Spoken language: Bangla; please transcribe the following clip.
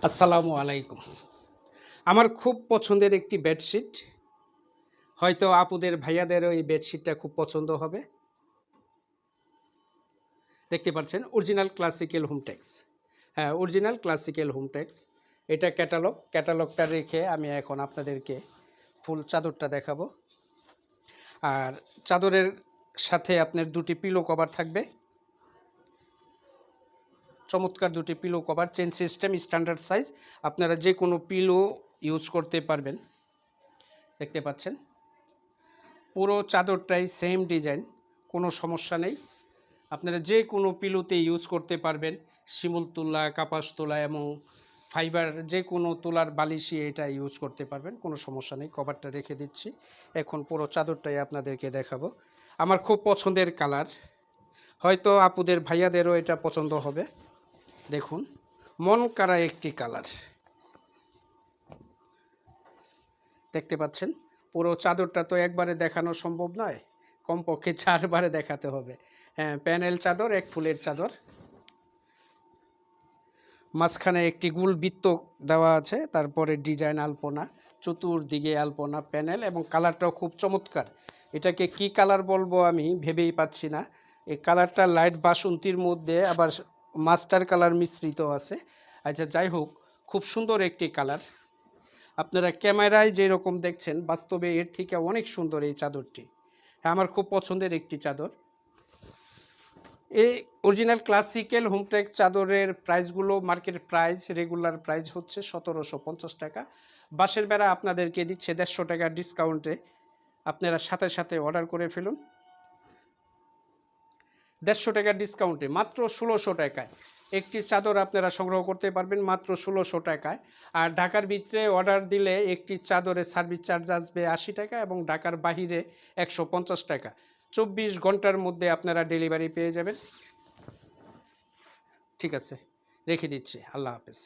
আসসালামু আলাইকুম। আমার খুব পছন্দের একটি বেডশিট। হয়তো আপুদের, ভাইয়াদেরও এই বেডশিটটা খুব পছন্দ হবে। দেখতে পাচ্ছেন অরিজিনাল ক্লাসিক্যাল হোমটেক্স। হ্যাঁ, অরিজিনাল ক্লাসিক্যাল হোমটেক্স। এটা ক্যাটালগটা রেখে আমি এখন আপনাদেরকে ফুল চাদরটা দেখাবো। আর চাদরের সাথে আপনার দুটি পিলো কভার থাকবে। চমৎকার দুটি pillow cover, chain system, standard size. আপনারা যে কোনো পিলো ইউজ করতে পারবেন। দেখতে পাচ্ছেন পুরো চাদরটাই সেম ডিজাইন, কোনো সমস্যা নেই। আপনারা যে কোনো পিলোতে ইউজ করতে পারবেন। শিমুল তুলা, কাপাস তোলা এবং ফাইবার যে কোনো তুলার বালিশই এটা ইউজ করতে পারবেন, কোনো সমস্যা নেই। কভারটা রেখে দিচ্ছি, এখন পুরো চাদরটাই আপনাদেরকে দেখাবো। আমার খুব পছন্দের কালার, হয়তো আপুদের, ভাইয়াদেরও এটা পছন্দ হবে। দেখুন, মন কাড়া একটি কালার। দেখতে পাচ্ছেন পুরো চাদরটা তো একবারে দেখানো সম্ভব নয়, কমপক্ষে 4 বারে দেখাতে হবে। হ্যাঁ, প্যানেল চাদর, এক ফুলের চাদর, মাঝখানে একটি গোল বৃত্ত দেওয়া আছে, তারপরে ডিজাইন আলপনা, চতুর্দিকে আলপনা, প্যানেল এবং কালারটাও খুব চমৎকার। এটাকে কি কালার বলবো আমি ভেবেই পাচ্ছি না। এই কালারটা লাইট বাসন্তীর মধ্যে আবার মাস্টার কালার মিশ্রিত আছে। আচ্ছা, যাই হোক, খুব সুন্দর একটি কালার। আপনারা ক্যামেরায় যেরকম দেখছেন, বাস্তবে এর থেকে অনেক সুন্দর এই চাদরটি। হ্যাঁ, আমার খুব পছন্দের একটি চাদর। এই অরিজিনাল ক্লাসিক্যাল হোমটেক্স চাদরের প্রাইসগুলো, মার্কেট প্রাইস, রেগুলার প্রাইস হচ্ছে 1750 টাকা। বাঁশের বেড়া আপনাদেরকে দিচ্ছে 150 টাকা ডিসকাউন্টে। আপনারা সাথে সাথে অর্ডার করে ফেলুন। 150 টাকা ডিসকাউন্টে মাত্র 1600 টাকায় একটি চাদর আপনারা সংগ্রহ করতে পারবেন, মাত্র 1600 টাকায়। আর ঢাকার ভিতরে অর্ডার দিলে একটি চাদরের সার্ভিস চার্জ আসবে 80 টাকা এবং ঢাকার বাহিরে 150 টাকা। 24 ঘন্টার মধ্যে আপনারা ডেলিভারি পেয়ে যাবেন। ঠিক আছে, রেখে দিচ্ছি। আল্লাহ হাফেজ।